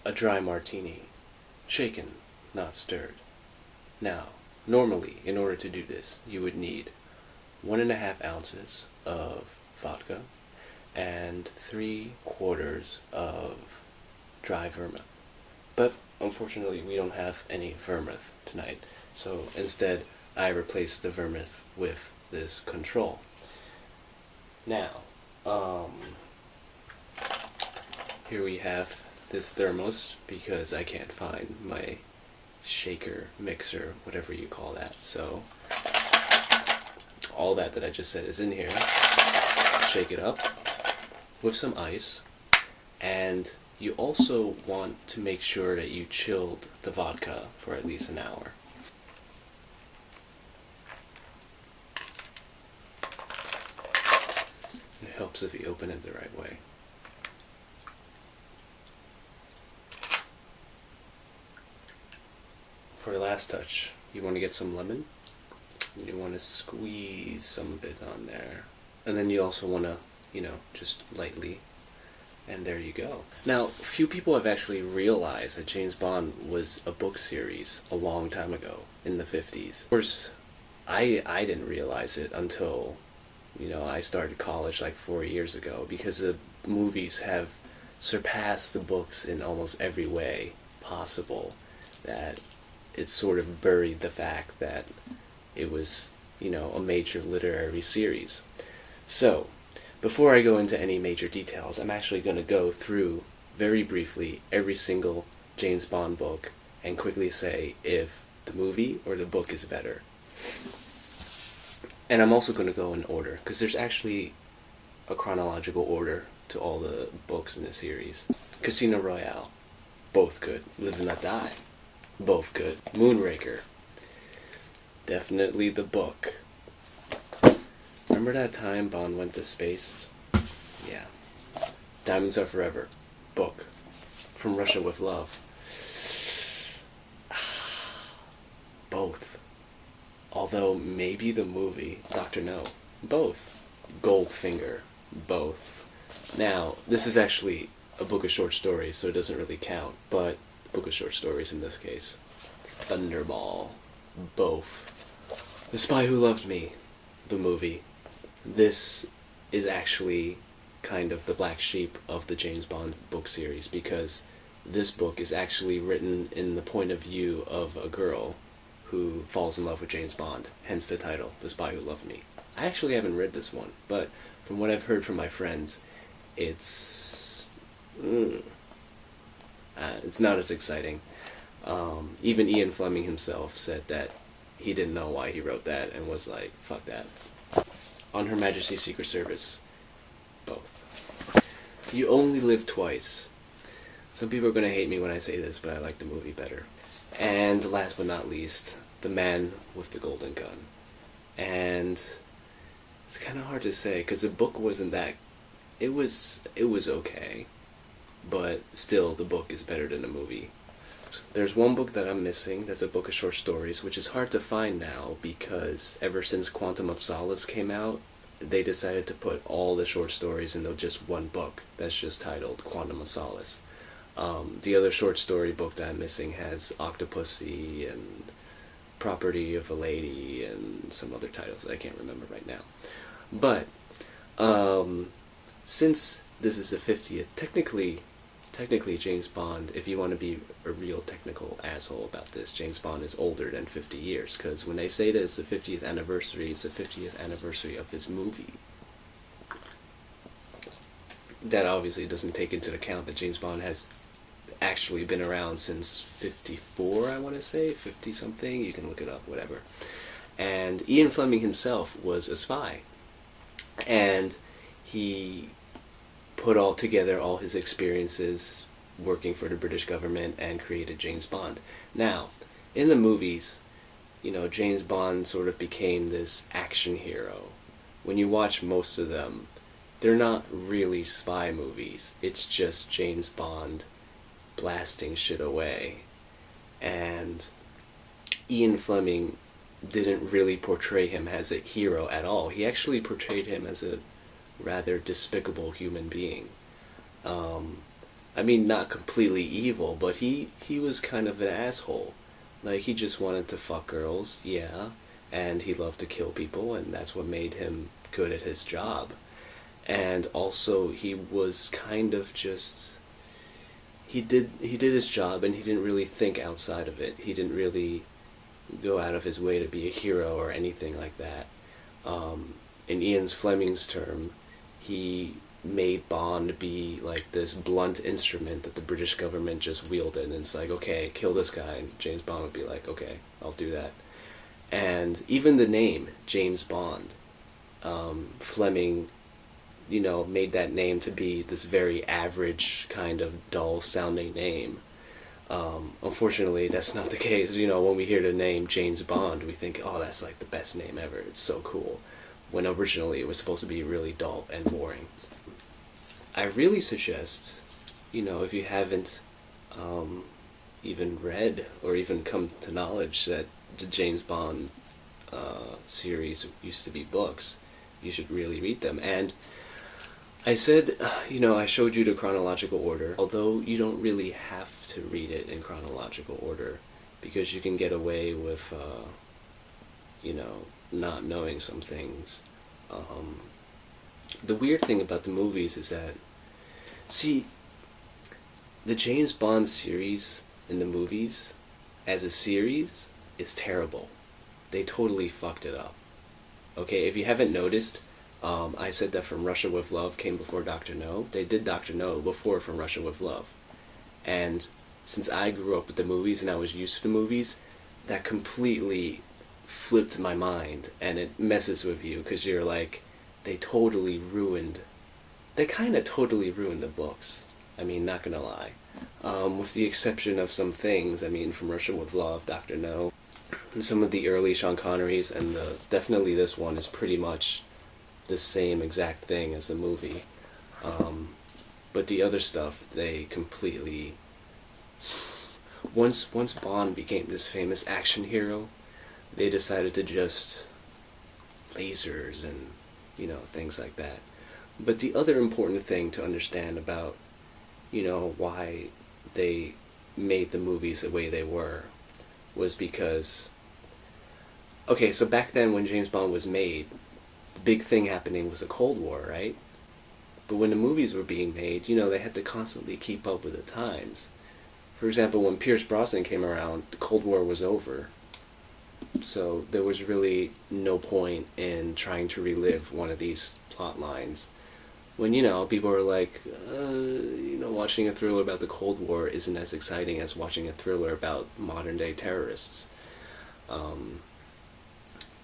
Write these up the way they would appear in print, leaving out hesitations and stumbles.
A dry martini. Shaken, not stirred. Now, normally, in order to do this, you would need 1.5 ounces of vodka and 3/4 of dry vermouth. But unfortunately, we don't have any vermouth tonight, so instead, I replaced the vermouth with this control. Now, here we have this thermos because I can't find my shaker, mixer, whatever you call that. So all that I just said is in here. Shake it up with some ice, and you also want to make sure that you chilled the vodka for at least an hour. It helps if you open it the right way. For the last touch, you want to get some lemon, and you want to squeeze some of it on there. And then you also want to, just lightly, and there you go. Now, few people have actually realized that James Bond was a book series a long time ago, in the 50s. Of course, I didn't realize it until, I started college like 4 years ago, because the movies have surpassed the books in almost every way possible, that it sort of buried the fact that it was, a major literary series. So, before I go into any major details, I'm actually going to go through, very briefly, every single James Bond book and quickly say if the movie or the book is better. And I'm also going to go in order, because there's actually a chronological order to all the books in the series. Casino Royale, both good. Live and Let Die, both good. Moonraker, definitely the book. Remember that time Bond went to space? Yeah. Diamonds Are Forever, book. From Russia with Love, both. Although maybe the movie, Dr. No, both. Goldfinger, both. Now, this is actually a book of short stories, so it doesn't really count, but book of short stories in this case. Thunderball, both. The Spy Who Loved Me, the movie. This is actually kind of the black sheep of the James Bond book series, because this book is actually written in the point of view of a girl who falls in love with James Bond, hence the title, The Spy Who Loved Me. I actually haven't read this one, but from what I've heard from my friends, it's not as exciting. Even Ian Fleming himself said that he didn't know why he wrote that and was like, fuck that. On Her Majesty's Secret Service, both. You Only Live Twice. Some people are going to hate me when I say this, but I like the movie better. And last but not least, The Man with the Golden Gun. And it's kind of hard to say, because the book wasn't that... It was okay, but still, the book is better than the movie. There's one book that I'm missing, that's a book of short stories, which is hard to find now, because ever since Quantum of Solace came out, they decided to put all the short stories into just one book that's just titled Quantum of Solace. The other short story book that I'm missing has Octopussy and Property of a Lady and some other titles that I can't remember right now. But, since this is the 50th, technically James Bond, if you want to be a real technical asshole about this, James Bond is older than 50 years, because when they say that it's the 50th anniversary, it's the 50th anniversary of this movie. That obviously doesn't take into account that James Bond has actually been around since 54, I want to say, 50-something, you can look it up, whatever. And Ian Fleming himself was a spy, and he put all together all his experiences working for the British government and created James Bond. Now, in the movies, James Bond sort of became this action hero. When you watch most of them, they're not really spy movies. It's just James Bond blasting shit away. And Ian Fleming didn't really portray him as a hero at all. He actually portrayed him as a rather despicable human being. I mean, not completely evil, but he was kind of an asshole. Like, he just wanted to fuck girls, yeah, and he loved to kill people, and that's what made him good at his job. And also, he was kind of just, he did his job, and he didn't really think outside of it. He didn't really go out of his way to be a hero or anything like that. In Ian Fleming's term, he made Bond be like this blunt instrument that the British government just wielded, and it's like, okay, kill this guy, and James Bond would be like, okay, I'll do that. And even the name, James Bond, Fleming, made that name to be this very average, kind of dull-sounding name. Unfortunately, that's not the case. When we hear the name James Bond, we think, oh, that's like the best name ever. It's so cool. When originally it was supposed to be really dull and boring. I really suggest, if you haven't even read or even come to knowledge that the James Bond series used to be books, you should really read them. And I said, I showed you the chronological order, although you don't really have to read it in chronological order, because you can get away with, not knowing some things. The weird thing about the movies is that, see, the James Bond series in the movies, as a series, is terrible. They totally fucked it up. Okay, if you haven't noticed, I said that From Russia with Love came before Dr. No. They did Dr. No before From Russia with Love. And since I grew up with the movies and I was used to the movies, that completely flipped my mind, and it messes with you, because you're like, they kind of totally ruined the books. I mean, not gonna lie. With the exception of some things, I mean, From Russia with Love, Dr. No, and some of the early Sean Connerys, and definitely this one is pretty much the same exact thing as the movie. But the other stuff, they completely... Once Bond became this famous action hero, they decided to just... lasers and, things like that. But the other important thing to understand about, why they made the movies the way they were, was because... Okay, so back then when James Bond was made, the big thing happening was the Cold War, right? But when the movies were being made, they had to constantly keep up with the times. For example, when Pierce Brosnan came around, the Cold War was over. So there was really no point in trying to relive one of these plot lines. When, people are like, watching a thriller about the Cold War isn't as exciting as watching a thriller about modern-day terrorists.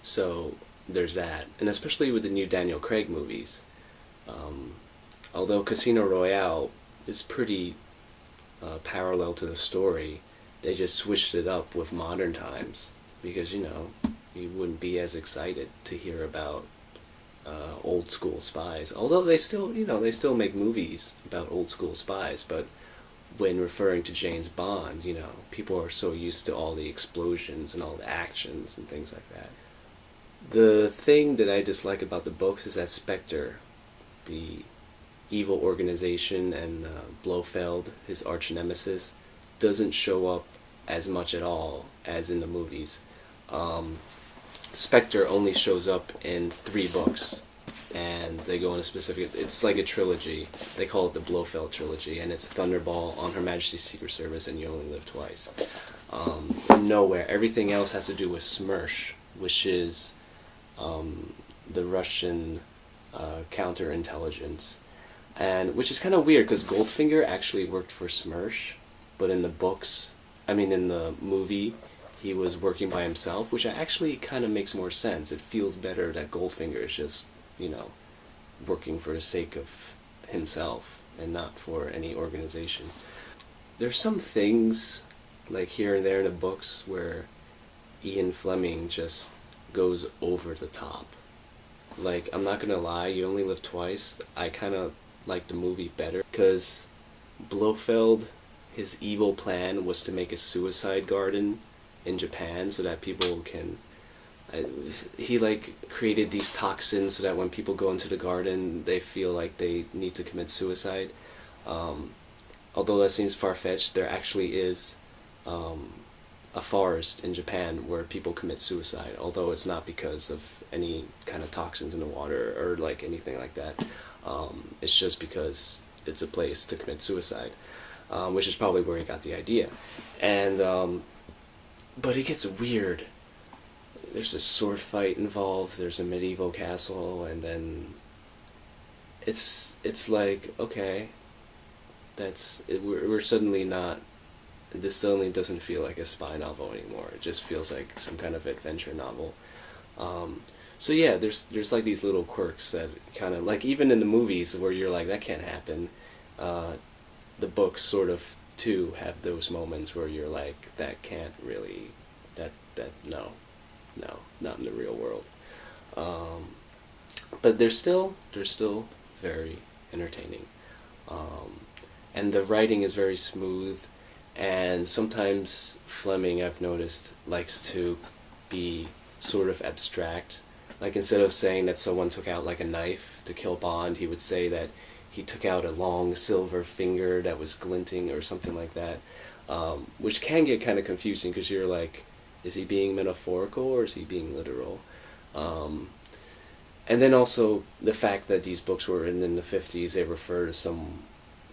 So there's that. And especially with the new Daniel Craig movies. Although Casino Royale is pretty parallel to the story, they just switched it up with modern times. Because, you wouldn't be as excited to hear about old school spies. Although they still make movies about old school spies, but when referring to James Bond, people are so used to all the explosions and all the actions and things like that. The thing that I dislike about the books is that Spectre, the evil organization, and Blofeld, his arch nemesis, doesn't show up as much at all as in the movies. Spectre only shows up in 3 books, and they go in a specific... It's like a trilogy. They call it the Blofeld trilogy, and it's Thunderball, On Her Majesty's Secret Service, and You Only Live Twice. Nowhere. Everything else has to do with SMERSH, which is the Russian counterintelligence, and which is kind of weird because Goldfinger actually worked for SMERSH, but in the books, in the movie, he was working by himself, which actually kind of makes more sense. It feels better that Goldfinger is just, working for the sake of himself and not for any organization. There's some things, like here and there in the books, where Ian Fleming just goes over the top. Like, I'm not gonna lie, You Only Live Twice, I kind of like the movie better, because Blofeld, his evil plan was to make a suicide garden in Japan so that people can... he, created these toxins so that when people go into the garden, they feel like they need to commit suicide. although that seems far-fetched, there actually is a forest in Japan where people commit suicide, although it's not because of any kind of toxins in the water or like anything like that. It's just because it's a place to commit suicide, which is probably where he got the idea. And but it gets weird. There's a sword fight involved. There's a medieval castle, and then it's like, okay, we're suddenly not. This suddenly doesn't feel like a spy novel anymore. It just feels like some kind of adventure novel. So yeah, there's like these little quirks that kind of, like, even in the movies where you're like, that can't happen. The books sort of too have those moments where you're like, that can't really, no, not in the real world. But they're still very entertaining, and the writing is very smooth. And sometimes Fleming, I've noticed, likes to be sort of abstract. Like, instead of saying that someone took out like a knife to kill Bond, he would say that he took out a long silver finger that was glinting or something like that, which can get kind of confusing because you're like, is he being metaphorical or is he being literal? And then also the fact that these books were written in the 50s, they refer to some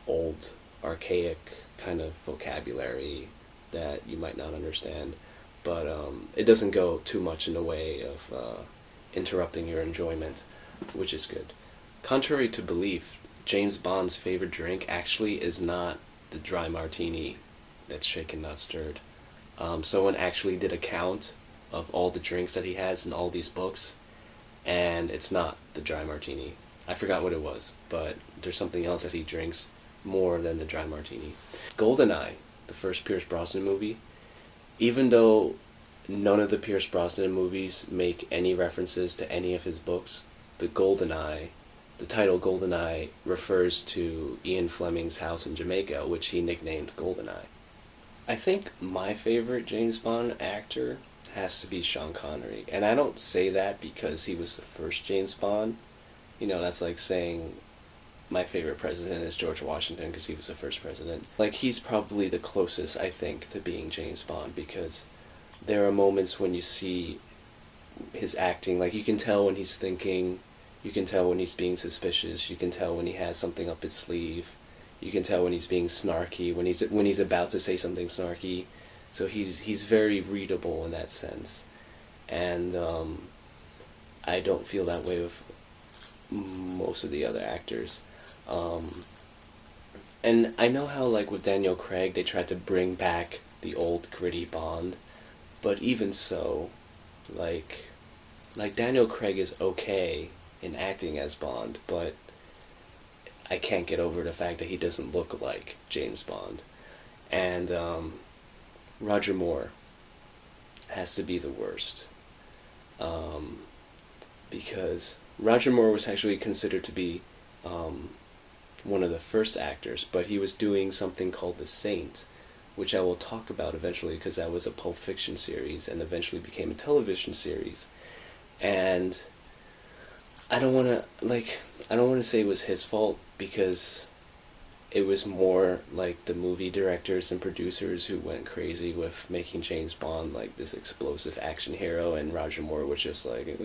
old, archaic kind of vocabulary that you might not understand, but it doesn't go too much in the way of interrupting your enjoyment, which is good. Contrary to belief, James Bond's favorite drink actually is not the dry martini that's shaken not stirred. Someone actually did a count of all the drinks that he has in all these books, and it's not the dry martini. I forgot what it was, but there's something else that he drinks more than the dry martini. GoldenEye, the first Pierce Brosnan movie, even though none of the Pierce Brosnan movies make any references to any of his books, the title GoldenEye refers to Ian Fleming's house in Jamaica, which he nicknamed GoldenEye. I think my favorite James Bond actor has to be Sean Connery, and I don't say that because he was the first James Bond. You know, that's like saying my favorite president is George Washington because he was the first president. Like, he's probably the closest, I think, to being James Bond, because there are moments when you see his acting, like, you can tell when he's thinking, you can tell when he's being suspicious, you can tell when he has something up his sleeve, you can tell when he's being snarky, when he's about to say something snarky. So he's very readable in that sense, and I don't feel that way with most of the other actors. And I know how, like, with Daniel Craig, they tried to bring back the old gritty Bond, but even so, like Daniel Craig is okay in acting as Bond, but I can't get over the fact that he doesn't look like James Bond. And Roger Moore has to be the worst, because Roger Moore was actually considered to be one of the first actors, but he was doing something called The Saint, which I will talk about eventually, because that was a Pulp Fiction series and eventually became a television series. And I don't want to say it was his fault, because it was more like the movie directors and producers who went crazy with making James Bond like this explosive action hero, and Roger Moore was just like,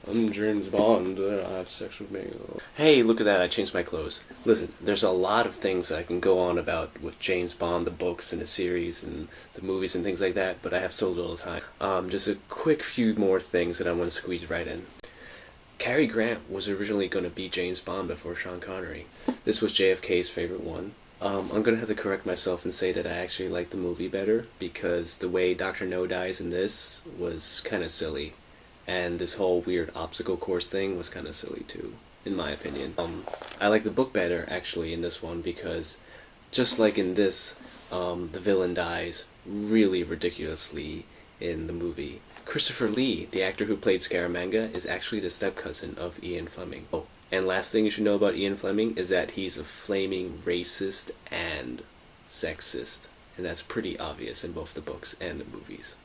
I'm James Bond, have sex with me. Hey, look at that, I changed my clothes. Listen, there's a lot of things I can go on about with James Bond, the books and the series and the movies and things like that, but I have so little time. Just a quick few more things that I want to squeeze right in. Cary Grant was originally going to be James Bond before Sean Connery. This was JFK's favorite one. I'm going to have to correct myself and say that I actually like the movie better, because the way Dr. No dies in this was kind of silly. And this whole weird obstacle course thing was kind of silly too, in my opinion. I like the book better, actually, in this one, because just like in this, the villain dies really ridiculously in the movie. Christopher Lee, the actor who played Scaramanga, is actually the step-cousin of Ian Fleming. Oh, and last thing you should know about Ian Fleming is that he's a flaming racist and sexist. And that's pretty obvious in both the books and the movies.